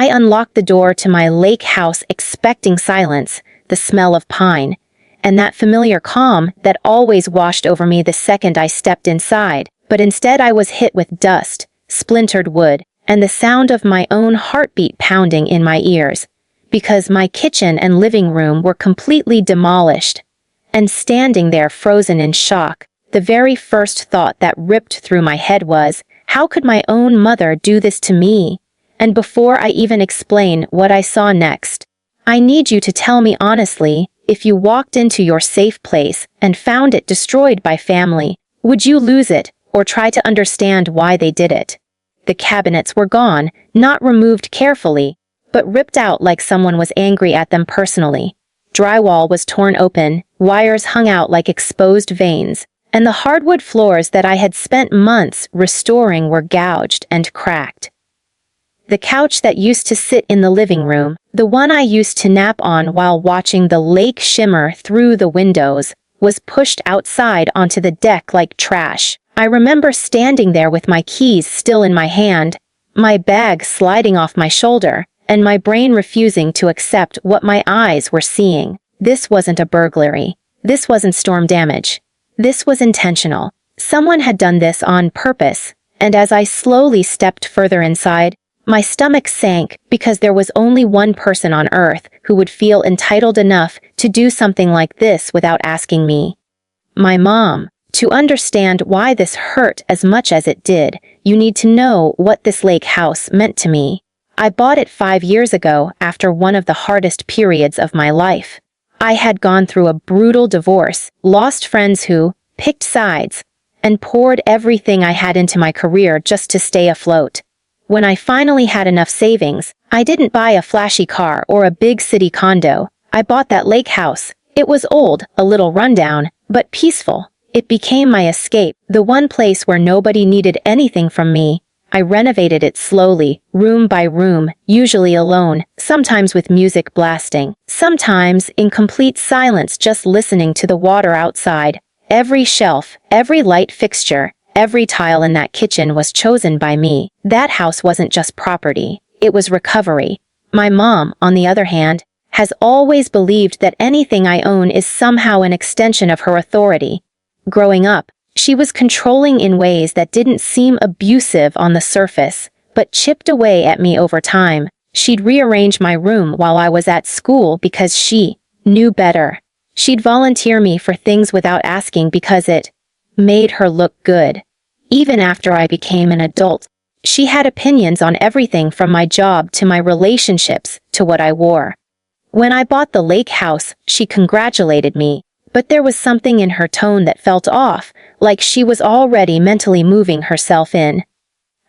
I unlocked the door to my lake house expecting silence, the smell of pine, and that familiar calm that always washed over me the second I stepped inside. But instead I was hit with dust, splintered wood, and the sound of my own heartbeat pounding in my ears, because my kitchen and living room were completely demolished. And standing there frozen in shock, the very first thought that ripped through my head was, how could my own mother do this to me? And before I even explain what I saw next, I need you to tell me honestly, if you walked into your safe place and found it destroyed by family, would you lose it or try to understand why they did it? The cabinets were gone, not removed carefully, but ripped out like someone was angry at them personally. Drywall was torn open, wires hung out like exposed veins, and the hardwood floors that I had spent months restoring were gouged and cracked. The couch that used to sit in the living room, the one I used to nap on while watching the lake shimmer through the windows, was pushed outside onto the deck like trash. I remember standing there with my keys still in my hand, my bag sliding off my shoulder, and my brain refusing to accept what my eyes were seeing. This wasn't a burglary. This wasn't storm damage. This was intentional. Someone had done this on purpose, and as I slowly stepped further inside, my stomach sank because there was only one person on Earth who would feel entitled enough to do something like this without asking me. My mom. To understand why this hurt as much as it did, you need to know what this lake house meant to me. I bought it 5 years ago after one of the hardest periods of my life. I had gone through a brutal divorce, lost friends who picked sides, and poured everything I had into my career just to stay afloat. When I finally had enough savings, I didn't buy a flashy car or a big city condo. I bought that lake house. It was old, a little rundown, but peaceful. It became my escape, the one place where nobody needed anything from me. I renovated it slowly, room by room, usually alone, sometimes with music blasting, sometimes in complete silence just listening to the water outside. Every shelf, every light fixture, every tile in that kitchen was chosen by me. That house wasn't just property, it was recovery. My mom, on the other hand, has always believed that anything I own is somehow an extension of her authority. Growing up, she was controlling in ways that didn't seem abusive on the surface, but chipped away at me over time. She'd rearrange my room while I was at school because she knew better. She'd volunteer me for things without asking because it made her look good. Even after I became an adult, she had opinions on everything from my job to my relationships to what I wore. When I bought the lake house, she congratulated me, but there was something in her tone that felt off, like she was already mentally moving herself in.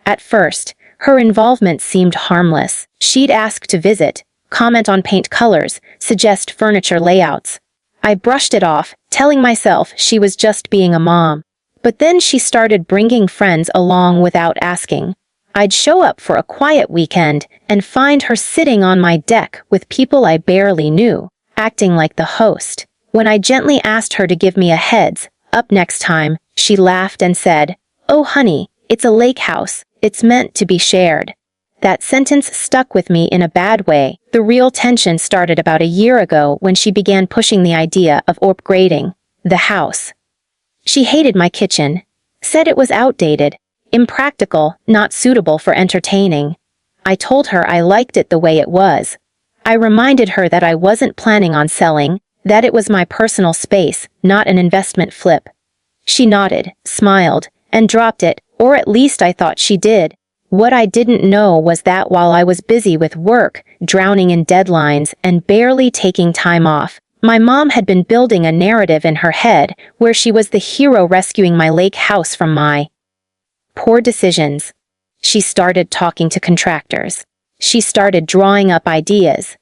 At first, her involvement seemed harmless. She'd ask to visit, comment on paint colors, suggest furniture layouts. I brushed it off, telling myself she was just being a mom. But then she started bringing friends along without asking. I'd show up for a quiet weekend and find her sitting on my deck with people I barely knew, acting like the host. When I gently asked her to give me a heads up next time, she laughed and said, "Oh honey, it's a lake house. It's meant to be shared." That sentence stuck with me in a bad way. The real tension started about a year ago when she began pushing the idea of upgrading the house. She hated my kitchen, said it was outdated, impractical, not suitable for entertaining. I told her I liked it the way it was. I reminded her that I wasn't planning on selling, that it was my personal space, not an investment flip. She nodded, smiled, and dropped it, or at least I thought she did. What I didn't know was that while I was busy with work, drowning in deadlines, and barely taking time off, my mom had been building a narrative in her head where she was the hero rescuing my lake house from my poor decisions. She started talking to contractors. She started drawing up ideas.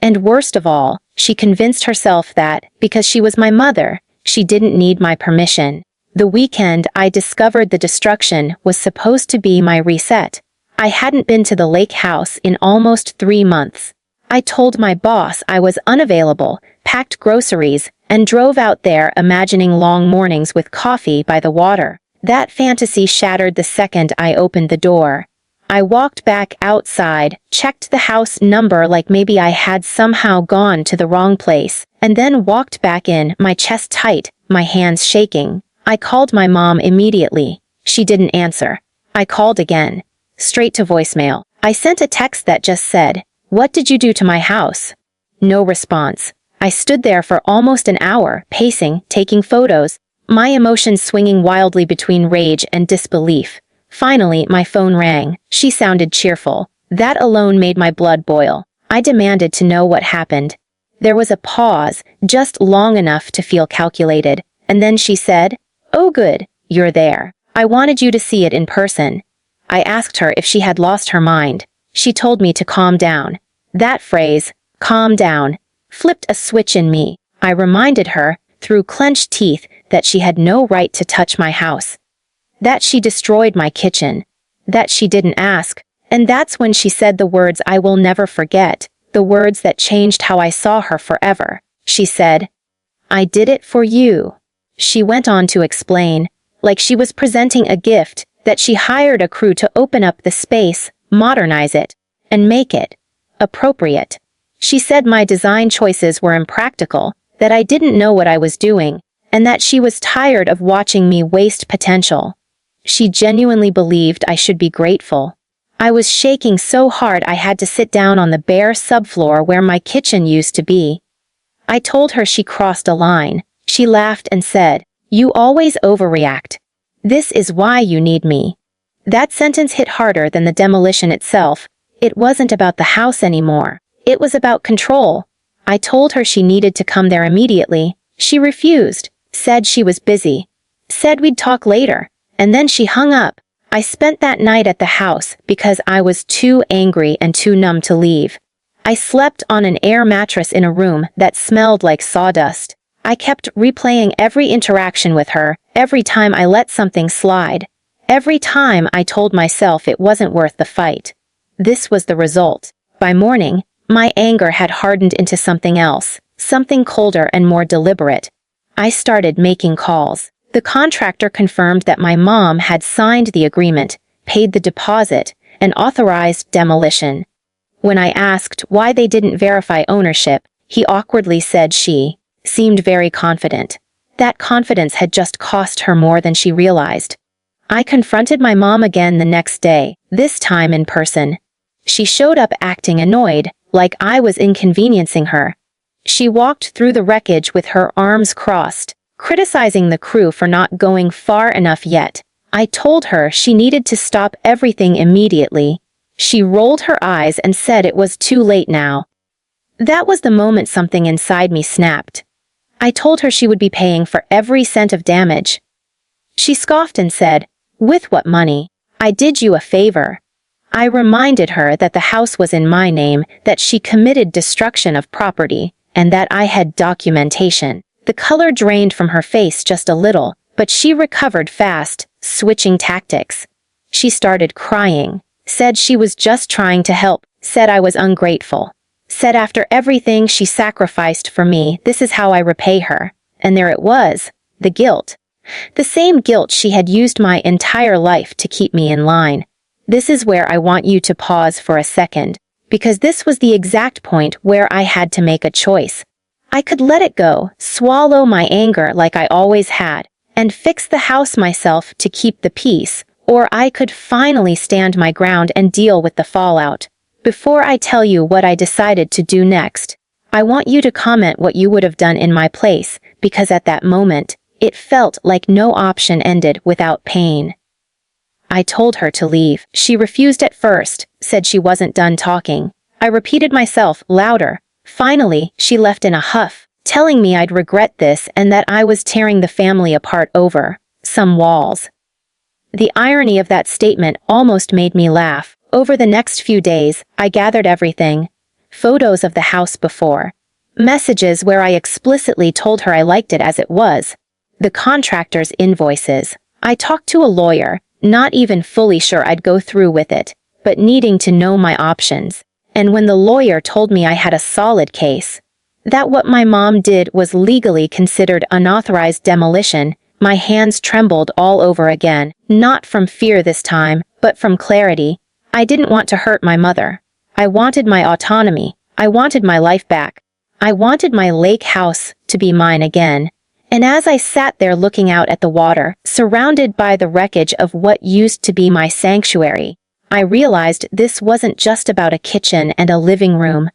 And worst of all, she convinced herself that, because she was my mother, she didn't need my permission. The weekend I discovered the destruction was supposed to be my reset. I hadn't been to the lake house in almost 3 months. I told my boss I was unavailable, packed groceries, and drove out there imagining long mornings with coffee by the water. That fantasy shattered the second I opened the door. I walked back outside, checked the house number like maybe I had somehow gone to the wrong place, and then walked back in, my chest tight, my hands shaking. I called my mom immediately. She didn't answer. I called again. Straight to voicemail. I sent a text that just said, "What did you do to my house?" No response. I stood there for almost an hour, pacing, taking photos, my emotions swinging wildly between rage and disbelief. Finally, my phone rang. She sounded cheerful. That alone made my blood boil. I demanded to know what happened. There was a pause, just long enough to feel calculated, and then she said, "Oh good, you're there. I wanted you to see it in person." I asked her if she had lost her mind. She told me to calm down. That phrase, "calm down," flipped a switch in me. I reminded her, through clenched teeth, that she had no right to touch my house. That she destroyed my kitchen. That she didn't ask. And that's when she said the words I will never forget, the words that changed how I saw her forever. She said, "I did it for you." She went on to explain, like she was presenting a gift, that she hired a crew to open up the space, modernize it, and make it appropriate. She said my design choices were impractical, that I didn't know what I was doing, and that she was tired of watching me waste potential. She genuinely believed I should be grateful. I was shaking so hard I had to sit down on the bare subfloor where my kitchen used to be. I told her she crossed a line. She laughed and said, "You always overreact. This is why you need me." That sentence hit harder than the demolition itself. It wasn't about the house anymore. It was about control. I told her she needed to come there immediately. She refused, said she was busy, said we'd talk later, and then she hung up. I spent that night at the house because I was too angry and too numb to leave. I slept on an air mattress in a room that smelled like sawdust. I kept replaying every interaction with her, every time I let something slide, every time I told myself it wasn't worth the fight. This was the result. By morning, my anger had hardened into something else, something colder and more deliberate. I started making calls. The contractor confirmed that my mom had signed the agreement, paid the deposit, and authorized demolition. When I asked why they didn't verify ownership, he awkwardly said she seemed very confident. That confidence had just cost her more than she realized. I confronted my mom again the next day, this time in person. She showed up acting annoyed, like I was inconveniencing her. She walked through the wreckage with her arms crossed, criticizing the crew for not going far enough yet. I told her she needed to stop everything immediately. She rolled her eyes and said it was too late now. That was the moment something inside me snapped. I told her she would be paying for every cent of damage. She scoffed and said, "With what money? I did you a favor." I reminded her that the house was in my name, that she committed destruction of property, and that I had documentation. The color drained from her face just a little, but she recovered fast, switching tactics. She started crying, said she was just trying to help, said I was ungrateful, said after everything she sacrificed for me, this is how I repay her. And there it was, the guilt. The same guilt she had used my entire life to keep me in line. This is where I want you to pause for a second, because this was the exact point where I had to make a choice. I could let it go, swallow my anger like I always had, and fix the house myself to keep the peace, or I could finally stand my ground and deal with the fallout. Before I tell you what I decided to do next, I want you to comment what you would have done in my place, because at that moment, it felt like no option ended without pain. I told her to leave. She refused at first, said she wasn't done talking. I repeated myself louder. Finally, she left in a huff, telling me I'd regret this and that I was tearing the family apart over some walls. The irony of that statement almost made me laugh. Over the next few days, I gathered everything. Photos of the house before. Messages where I explicitly told her I liked it as it was. The contractor's invoices. I talked to a lawyer, not even fully sure I'd go through with it, but needing to know my options. And when the lawyer told me I had a solid case, that what my mom did was legally considered unauthorized demolition, my hands trembled all over again, not from fear this time, but from clarity. I didn't want to hurt my mother. I wanted my autonomy. I wanted my life back. I wanted my lake house to be mine again. And as I sat there looking out at the water, surrounded by the wreckage of what used to be my sanctuary, I realized this wasn't just about a kitchen and a living room.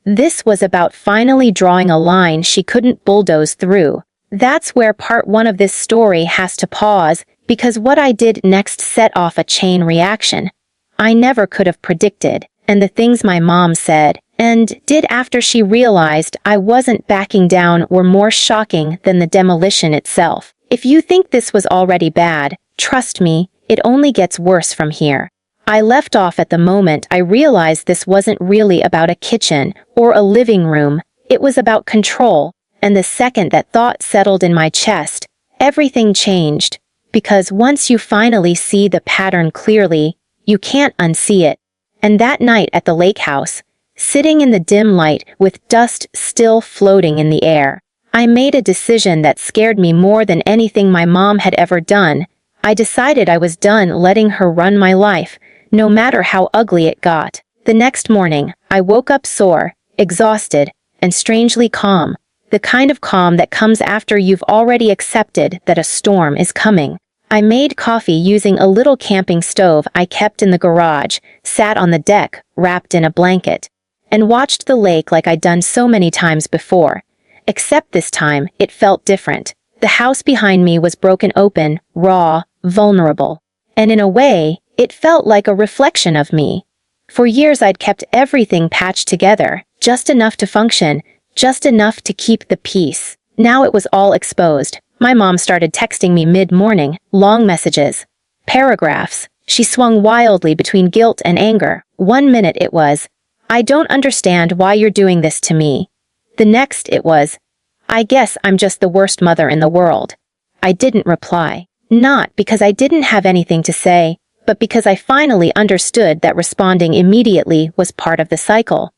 This was about finally drawing a line she couldn't bulldoze through. That's where part 1 of this story has to pause, because what I did next set off a chain reaction I never could have predicted, and the things my mom said and did after she realized I wasn't backing down were more shocking than the demolition itself. If you think this was already bad, trust me, it only gets worse from here. I left off at the moment I realized this wasn't really about a kitchen or a living room, it was about control, and the second that thought settled in my chest, everything changed, because once you finally see the pattern clearly, you can't unsee it. And that night at the lake house, sitting in the dim light with dust still floating in the air, I made a decision that scared me more than anything my mom had ever done. I decided I was done letting her run my life, no matter how ugly it got. The next morning, I woke up sore, exhausted, and strangely calm, the kind of calm that comes after you've already accepted that a storm is coming. I made coffee using a little camping stove I kept in the garage, sat on the deck, wrapped in a blanket, and watched the lake like I'd done so many times before. Except this time, it felt different. The house behind me was broken open, raw, vulnerable. And in a way, it felt like a reflection of me. For years I'd kept everything patched together, just enough to function, just enough to keep the peace. Now it was all exposed. My mom started texting me mid-morning, long messages, paragraphs. She swung wildly between guilt and anger. One minute it was, "I don't understand why you're doing this to me." The next it was, "I guess I'm just the worst mother in the world." I didn't reply. Not because I didn't have anything to say, but because I finally understood that responding immediately was part of the cycle.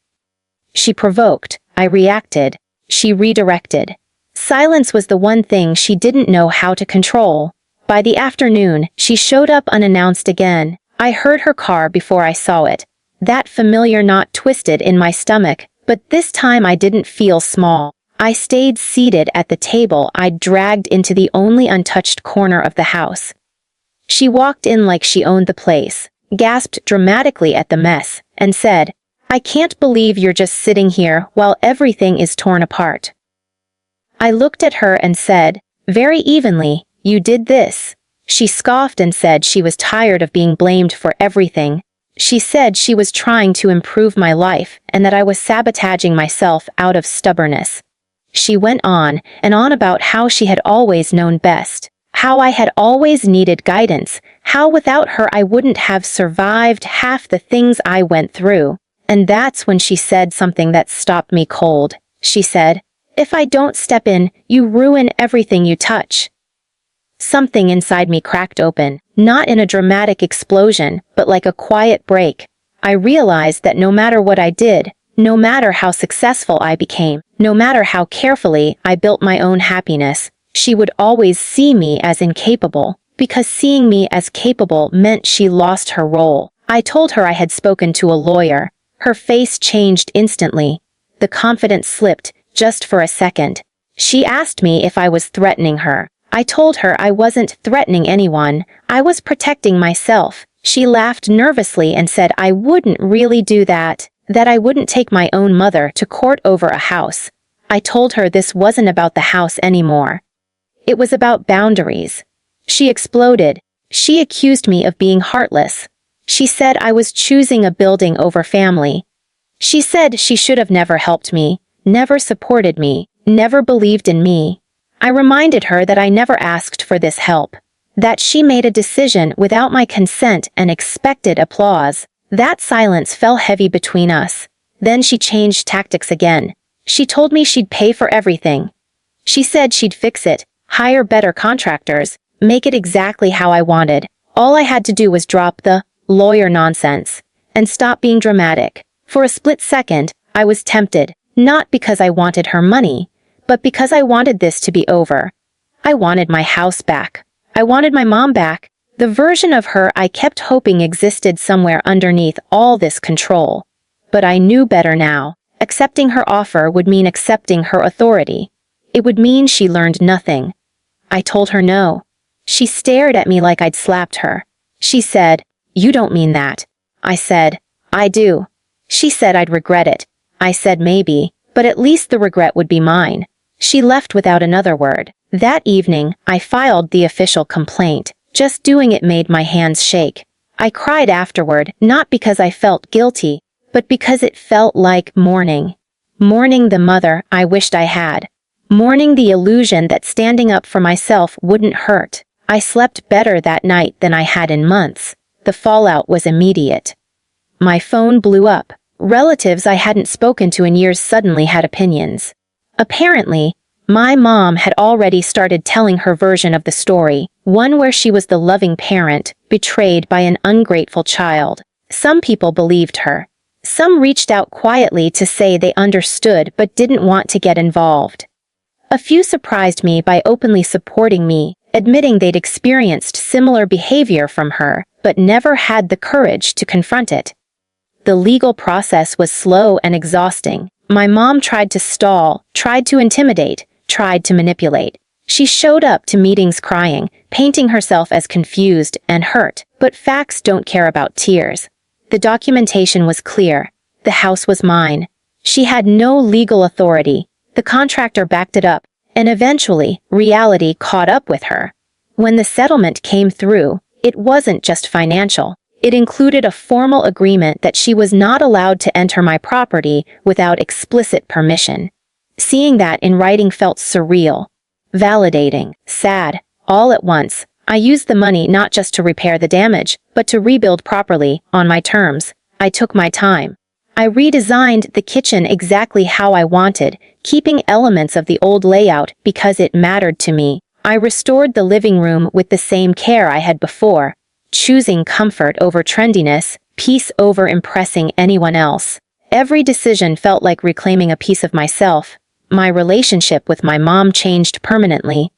She provoked. I reacted. She redirected. Silence was the one thing she didn't know how to control. By the afternoon, she showed up unannounced again. I heard her car before I saw it. That familiar knot twisted in my stomach, but this time I didn't feel small. I stayed seated at the table I'd dragged into the only untouched corner of the house. She walked in like she owned the place, gasped dramatically at the mess, and said, "I can't believe you're just sitting here while everything is torn apart." I looked at her and said, very evenly, "You did this." She scoffed and said she was tired of being blamed for everything. She said she was trying to improve my life and that I was sabotaging myself out of stubbornness. She went on and on about how she had always known best, how I had always needed guidance, how without her I wouldn't have survived half the things I went through. And that's when she said something that stopped me cold. She said, "If I don't step in, you ruin everything you touch." Something inside me cracked open, not in a dramatic explosion, but like a quiet break. I realized that no matter what I did, no matter how successful I became, no matter how carefully I built my own happiness, she would always see me as incapable, because seeing me as capable meant she lost her role. I told her I had spoken to a lawyer. Her face changed instantly. The confidence slipped, just for a second. She asked me if I was threatening her. I told her I wasn't threatening anyone, I was protecting myself. She laughed nervously and said I wouldn't really do that I wouldn't take my own mother to court over a house. I told her this wasn't about the house anymore. It was about boundaries. She exploded. She accused me of being heartless. She said I was choosing a building over family. She said she should have never helped me, never supported me, never believed in me. I reminded her that I never asked for this help, that she made a decision without my consent and expected applause. That silence fell heavy between us. Then she changed tactics again. She told me she'd pay for everything. She said she'd fix it, hire better contractors, make it exactly how I wanted. All I had to do was drop the lawyer nonsense and stop being dramatic. For a split second, I was tempted, not because I wanted her money, but because I wanted this to be over. I wanted my house back. I wanted my mom back, The version of her I kept hoping existed somewhere underneath all this control. But I knew better now. Accepting her offer would mean accepting her authority. It would mean she learned nothing. I told her no. She stared at me like I'd slapped her. She said, "You don't mean that." I said, "I do." She said I'd regret it. I said maybe, but at least the regret would be mine. She left without another word. That evening, I filed the official complaint. Just doing it made my hands shake. I cried afterward, not because I felt guilty, but because it felt like mourning. Mourning the mother I wished I had. Mourning the illusion that standing up for myself wouldn't hurt. I slept better that night than I had in months. The fallout was immediate. My phone blew up. Relatives I hadn't spoken to in years suddenly had opinions. Apparently, my mom had already started telling her version of the story, one where she was the loving parent, betrayed by an ungrateful child. Some people believed her. Some reached out quietly to say they understood but didn't want to get involved. A few surprised me by openly supporting me, admitting they'd experienced similar behavior from her, but never had the courage to confront it. The legal process was slow and exhausting. My mom tried to stall, tried to intimidate, tried to manipulate. She showed up to meetings crying, painting herself as confused and hurt, but facts don't care about tears. The documentation was clear. The house was mine. She had no legal authority. The contractor backed it up, and eventually, reality caught up with her. When the settlement came through, it wasn't just financial. It included a formal agreement that she was not allowed to enter my property without explicit permission. Seeing that in writing felt surreal, validating, sad, all at once. I used the money not just to repair the damage, but to rebuild properly, on my terms. I took my time. I redesigned the kitchen exactly how I wanted, keeping elements of the old layout because it mattered to me. I restored the living room with the same care I had before, choosing comfort over trendiness, peace over impressing anyone else. Every decision felt like reclaiming a piece of myself. My relationship with my mom changed permanently.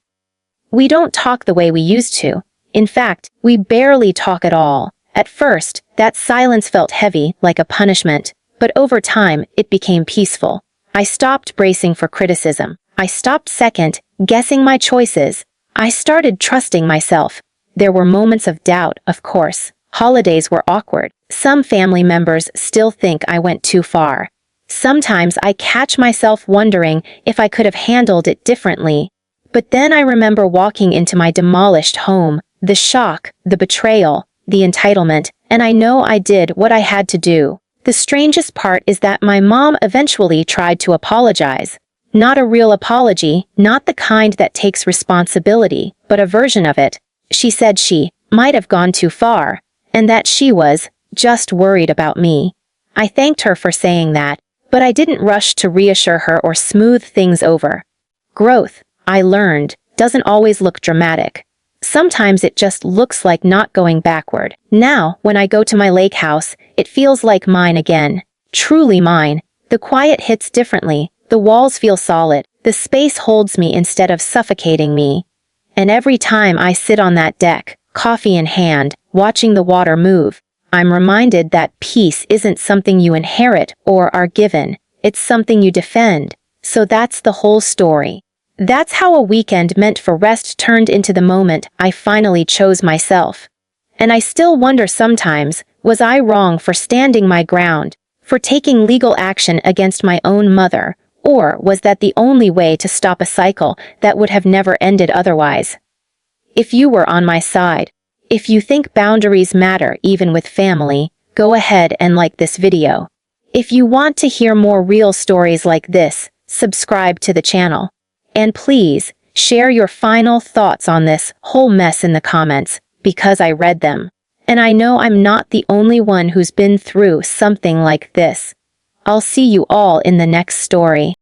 We don't talk the way we used to. In fact, we barely talk at all. At first, that silence felt heavy, like a punishment, but over time, it became peaceful. I stopped bracing for criticism. I stopped second-guessing my choices. I started trusting myself. There were moments of doubt, of course. Holidays were awkward. Some family members still think I went too far. Sometimes I catch myself wondering if I could have handled it differently. But then I remember walking into my demolished home, the shock, the betrayal, the entitlement, and I know I did what I had to do. The strangest part is that my mom eventually tried to apologize. Not a real apology, not the kind that takes responsibility, but a version of it. She said she might have gone too far, and that she was just worried about me. I thanked her for saying that, but I didn't rush to reassure her or smooth things over. Growth, I learned, doesn't always look dramatic. Sometimes it just looks like not going backward. Now, when I go to my lake house, it feels like mine again. Truly mine. The quiet hits differently. The walls feel solid. The space holds me instead of suffocating me. And every time I sit on that deck, coffee in hand, watching the water move, I'm reminded that peace isn't something you inherit or are given. It's something you defend. So that's the whole story. That's how a weekend meant for rest turned into the moment I finally chose myself. And I still wonder sometimes, was I wrong for standing my ground, for taking legal action against my own mother, or was that the only way to stop a cycle that would have never ended otherwise? If you were on my side, if you think boundaries matter even with family, go ahead and like this video. If you want to hear more real stories like this, subscribe to the channel. And please, share your final thoughts on this whole mess in the comments, because I read them. And I know I'm not the only one who's been through something like this. I'll see you all in the next story.